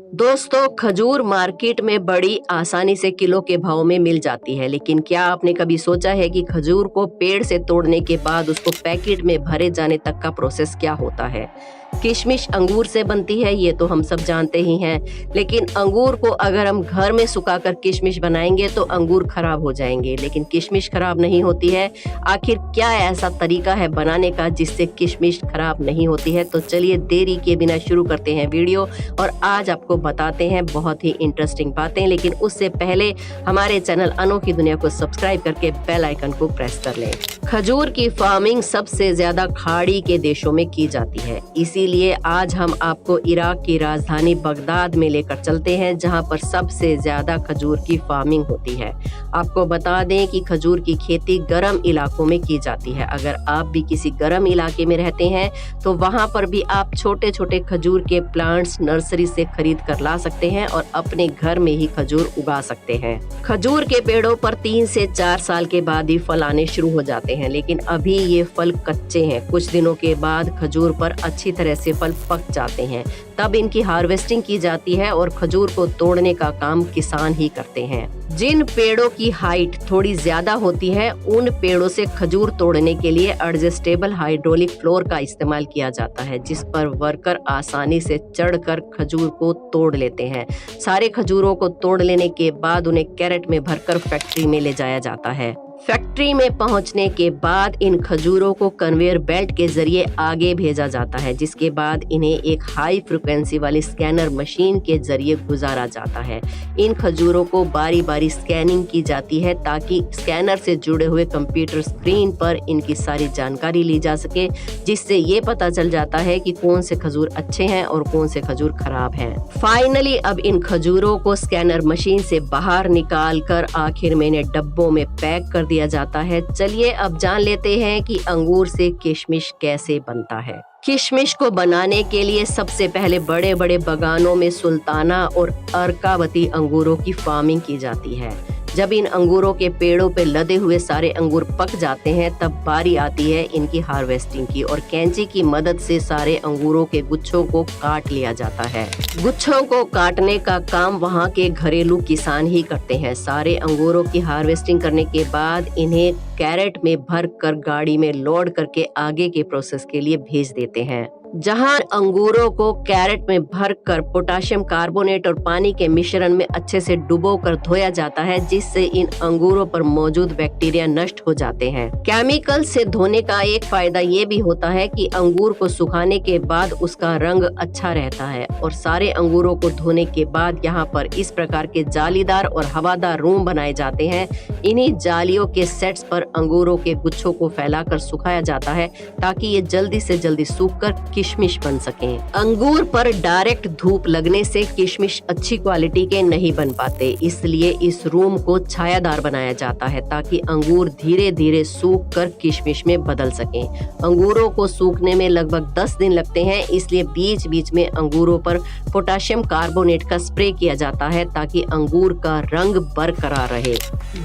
दोस्तों, खजूर मार्केट में बड़ी आसानी से किलो के भाव में मिल जाती है, लेकिन क्या आपने कभी सोचा है कि खजूर को पेड़ से तोड़ने के बाद उसको पैकेट में भरे जाने तक का प्रोसेस क्या होता है। किशमिश अंगूर से बनती है, ये तो हम सब जानते ही हैं, लेकिन अंगूर को अगर हम घर में सुखाकर किशमिश बनाएंगे तो अंगूर खराब हो जाएंगे, लेकिन किशमिश खराब नहीं होती है। आखिर क्या ऐसा तरीका है बनाने का जिससे किशमिश खराब नहीं होती है? तो चलिए देरी किए बिना शुरू करते हैं वीडियो, और आज आपको बताते हैं बहुत ही इंटरेस्टिंग बातें। लेकिन उससे पहले हमारे चैनल अनोखी दुनिया को सब्सक्राइब करके बेल आइकन को प्रेस कर लें। खजूर की फार्मिंग सबसे ज्यादा खाड़ी के देशों में की जाती है, इसीलिए आज हम आपको इराक की राजधानी बगदाद में लेकर चलते हैं, जहां पर सबसे ज्यादा खजूर की फार्मिंग होती है। आपको बता दें कि खजूर की खेती गर्म इलाकों में की जाती है। अगर आप भी किसी गर्म इलाके में रहते हैं तो वहां पर भी आप छोटे छोटे खजूर के प्लांट्स नर्सरी से खरीद कर ला सकते हैं और अपने घर में ही खजूर उगा सकते हैं। खजूर के पेड़ों पर 3 से 4 साल के बाद ही फल आने शुरू हो जाते हैं, लेकिन अभी ये फल कच्चे हैं। कुछ दिनों के बाद खजूर पर अच्छी तरह से फल पक जाते हैं, तब इनकी हार्वेस्टिंग की जाती है और खजूर को तोड़ने का काम किसान ही करते हैं। जिन पेड़ों की हाइट थोड़ी ज्यादा होती है, उन पेड़ों से खजूर तोड़ने के लिए एडजस्टेबल हाइड्रोलिक फ्लोर का इस्तेमाल किया जाता है, जिस पर वर्कर आसानी से चढ़कर खजूर को तोड़ लेते हैं। सारे खजूरों को तोड़ लेने के बाद उन्हें कैरेट में भरकर फैक्ट्री में ले जाया जाता है। फैक्ट्री में पहुंचने के बाद इन खजूरों को कन्वेयर बेल्ट के जरिए आगे भेजा जाता है, जिसके बाद इन्हें एक हाई फ्रिक्वेंसी वाली स्कैनर मशीन के जरिए गुजारा जाता है। इन खजूरों को बारी बारी स्कैनिंग की जाती है ताकि स्कैनर से जुड़े हुए कंप्यूटर स्क्रीन पर इनकी सारी जानकारी ली जा सके, जिससे ये पता चल जाता है कि कौन से खजूर अच्छे हैं और कौन से खजूर खराब हैं। फाइनली अब इन खजूरों को स्कैनर मशीन से बाहर निकाल कर आखिर में इन्हें डब्बों में पैक कर दिया जाता है। चलिए अब जान लेते हैं कि अंगूर से किशमिश कैसे बनता है। किशमिश को बनाने के लिए सबसे पहले बड़े बड़े बागानों में सुल्ताना और अर्कावती अंगूरों की फार्मिंग की जाती है। जब इन अंगूरों के पेड़ों पे लदे हुए सारे अंगूर पक जाते हैं, तब बारी आती है इनकी हार्वेस्टिंग की, और कैंची की मदद से सारे अंगूरों के गुच्छों को काट लिया जाता है। गुच्छों को काटने का काम वहाँ के घरेलू किसान ही करते हैं। सारे अंगूरों की हार्वेस्टिंग करने के बाद इन्हें कैरेट में भर कर गाड़ी में लोड करके आगे के प्रोसेस के लिए भेज देते हैं, जहां अंगूरों को कैरेट में भरकर पोटेशियम कार्बोनेट और पानी के मिश्रण में अच्छे से डुबोकर धोया जाता है, जिससे इन अंगूरों पर मौजूद बैक्टीरिया नष्ट हो जाते हैं। केमिकल से धोने का एक फायदा ये भी होता है कि अंगूर को सुखाने के बाद उसका रंग अच्छा रहता है, और सारे अंगूरों को धोने के बाद यहाँ पर इस प्रकार के जालीदार और हवादार रूम बनाए जाते हैं। इन्हीं जालियों के सेट्स पर अंगूरों के गुच्छों को फैलाकर सुखाया जाता है ताकि ये जल्दी से जल्दी सूखकर किशमिश बन सकें। अंगूर पर डायरेक्ट धूप लगने से किशमिश अच्छी क्वालिटी के नहीं बन पाते, इसलिए इस रूम को छायादार बनाया जाता है ताकि अंगूर धीरे धीरे सूख कर किशमिश में बदल सकें। अंगूरों को सूखने में लगभग 10 दिन लगते हैं, इसलिए बीच बीच में अंगूरों पर पोटेशियम कार्बोनेट का स्प्रे किया जाता है ताकि अंगूर का रंग बरकरार रहे।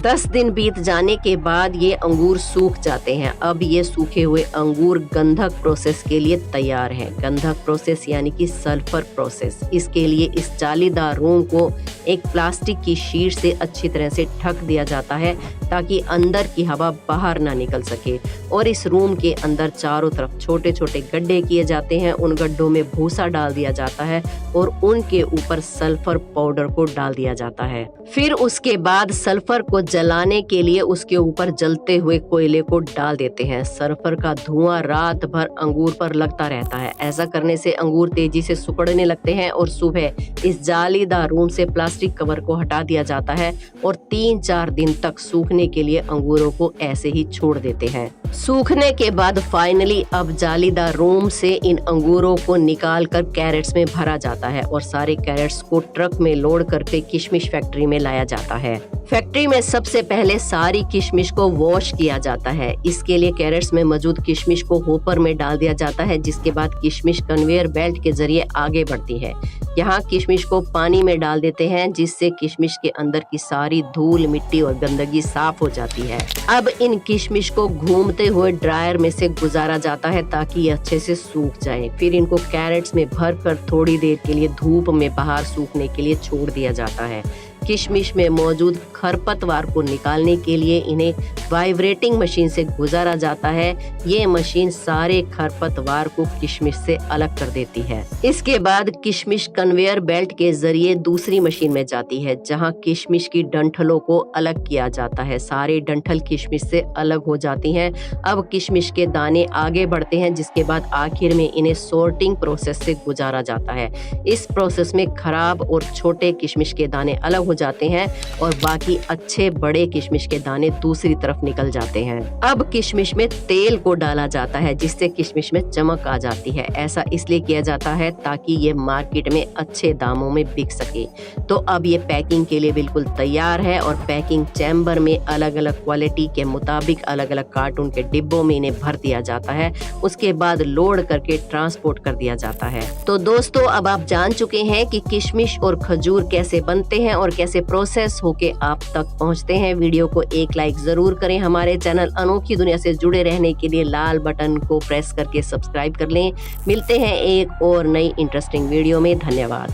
10 दिन बीत जाने के बाद ये अंगूर सूख जाते हैं। अब ये सूखे हुए अंगूर गंधक प्रोसेस के लिए तैयार है। गंधक प्रोसेस यानी कि सल्फर प्रोसेस। इसके लिए इस जालीदार रूम को एक प्लास्टिक की शीट से अच्छी तरह से ढक दिया जाता है ताकि अंदर की हवा बाहर ना निकल सके, और इस रूम के अंदर चारों तरफ छोटे छोटे गड्ढे किए जाते हैं। उन गड्ढों में भूसा डाल दिया जाता है और उनके ऊपर सल्फर पाउडर को डाल दिया जाता है। फिर उसके बाद सल्फर को जलाने के लिए उसके ऊपर जलते हुए कोयले को डाल देते हैं। सल्फर का धुआं रात भर अंगूर पर लगता रहता है। ऐसा करने से अंगूर तेजी से सिकुड़ने लगते हैं, और सुबह इस जालीदार रूम से प्लास्टिक कवर को हटा दिया जाता है और 3-4 दिन तक सूखने के लिए अंगूरों को ऐसे ही छोड़ देते हैं। सूखने के बाद फाइनली अब जालीदार रूम से इन अंगूरों को निकाल कर कैरेट्स में भरा जाता है, और सारे कैरेट्स को ट्रक में लोड करके किशमिश फैक्ट्री में लाया जाता है। फैक्ट्री में सबसे पहले सारी किशमिश को वॉश किया जाता है। इसके लिए कैरेट्स में मौजूद किशमिश को होपर में डाल दिया जाता है, जिसके बाद किशमिश कन्वेयर बेल्ट के जरिए आगे बढ़ती है। यहाँ किशमिश को पानी में डाल देते हैं जिससे किशमिश के अंदर की सारी धूल, मिट्टी और गंदगी साफ हो जाती है। अब इन किशमिश को घूमते हुए ड्रायर में से गुजारा जाता है ताकि ये अच्छे से सूख जाए। फिर इनको कैरेट्स में भरकर थोड़ी देर के लिए धूप में बाहर सूखने के लिए छोड़ दिया जाता है। किशमिश में मौजूद खरपतवार को निकालने के लिए इन्हें वाइब्रेटिंग मशीन से गुजारा जाता है। ये मशीन सारे खरपतवार को किशमिश से अलग कर देती है। इसके बाद किशमिश कन्वेयर बेल्ट के जरिए दूसरी मशीन में जाती है जहां किशमिश की डंठलों को अलग किया जाता है। सारे डंठल किशमिश से अलग हो जाती हैं। अब किशमिश के दाने आगे बढ़ते हैं जिसके बाद आखिर में इन्हें सॉर्टिंग प्रोसेस से गुजारा जाता है। इस प्रोसेस में खराब और छोटे किशमिश के दाने अलग जाते हैं और बाकी अच्छे बड़े किशमिश के दाने दूसरी तरफ निकल जाते हैं। अब किशमिश में तेल को डाला जाता है जिससे किशमिश में चमक आ जाती है। ऐसा इसलिए किया जाता है ताकि ये मार्केट में अच्छे दामों में बिक सके। तो अब ये पैकिंग के लिए बिल्कुल तैयार है और पैकिंग चैम्बर में अलग अलग क्वालिटी के मुताबिक अलग अलग कार्टून के डिब्बों में इन्हें भर दिया जाता है। उसके बाद लोड करके ट्रांसपोर्ट कर दिया जाता है। तो दोस्तों, अब आप जान चुके हैं कि किशमिश और खजूर कैसे बनते हैं और कैसे प्रोसेस होके आप तक पहुंचते हैं। वीडियो को एक लाइक जरूर करें। हमारे चैनल अनोखी दुनिया से जुड़े रहने के लिए लाल बटन को प्रेस करके सब्सक्राइब कर लें। मिलते हैं एक और नई इंटरेस्टिंग वीडियो में। धन्यवाद।